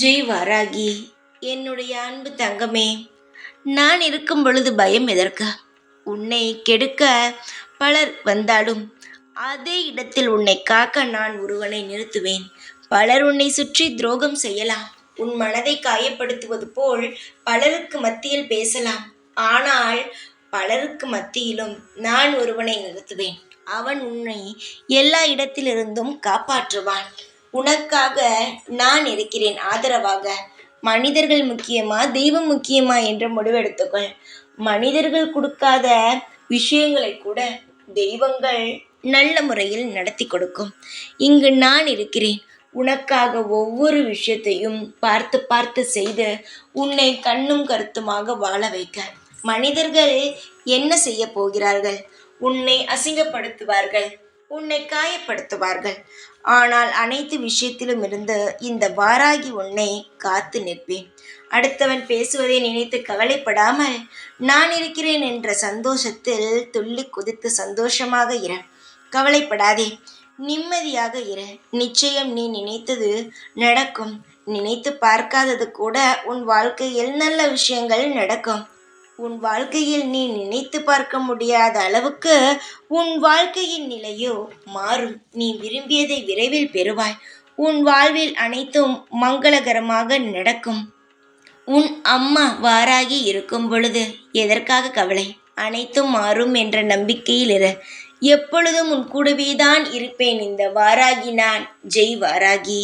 ஜெய் வாராகி, என்னுடைய அன்பு தங்கமே, நான் இருக்கும் பொழுது பயம் எதற்கு? உன்னை கெடுக்க பலர் வந்தாலும் அதே இடத்தில் உன்னை காக்க நான் ஒருவனை நிறுத்துவேன். பலர் உன்னை சுற்றி துரோகம் செய்யலாம், உன் மனதை காயப்படுத்துவது போல் பலருக்கு மத்தியில் பேசலாம். ஆனால் பலருக்கு மத்தியிலும் நான் ஒருவனை நிறுத்துவேன். அவன் உன்னை எல்லா இடத்திலிருந்தும் காப்பாற்றுவான். உனக்காக நான் இருக்கிறேன் ஆதரவாக. மனிதர்கள் முக்கியமா தெய்வம் முக்கியமா என்ற முடிவெடுத்துக்கொள். மனிதர்கள் கொடுக்காத விஷயங்களை கூட தெய்வங்கள் நல்ல முறையில் நடத்தி கொடுக்கும். இங்கு நான் இருக்கிறேன். உனக்காக ஒவ்வொரு விஷயத்தையும் பார்த்து பார்த்து செய்து உன்னை கண்ணும் கருத்துமாக வாழ வைக்க. மனிதர்கள் என்ன செய்ய போகிறார்கள்? உன்னை அசிங்கப்படுத்துவார்கள், உன்னை காயப்படுத்துவார்கள். ஆனால் அனைத்து விஷயத்திலும் இருந்து இந்த வாராகி உன்னை காத்து நிற்பேன். அடுத்தவன் பேசுவதை நினைத்து கவலைப்படாமல் நான் இருக்கிறேன் என்ற சந்தோஷத்தில் துள்ளி குதித்து சந்தோஷமாக இரு. கவலைப்படாதே, நிம்மதியாக இரு. நிச்சயம் நீ நினைத்தது நடக்கும். நினைத்து பார்க்காதது கூட உன் வாழ்க்கையில் நல்ல விஷயங்கள் நடக்கும். உன் வாழ்க்கையில் நீ நினைத்து பார்க்க முடியாத அளவுக்கு உன் வாழ்க்கையின் நிலையோ மாறும். நீ விரும்பியதை விரைவில் பெறுவாய். உன் வாழ்வில் அனைத்தும் மங்களகரமாக நடக்கும். உன் அம்மா வாராகி இருக்கும் பொழுது எதற்காக கவலை? அனைத்தும் மாறும் என்ற நம்பிக்கையில் இரு. எப்பொழுதும் உன் கூடவே தான் இருப்பேன். இந்த வாராகி நான். ஜெய் வாராகி.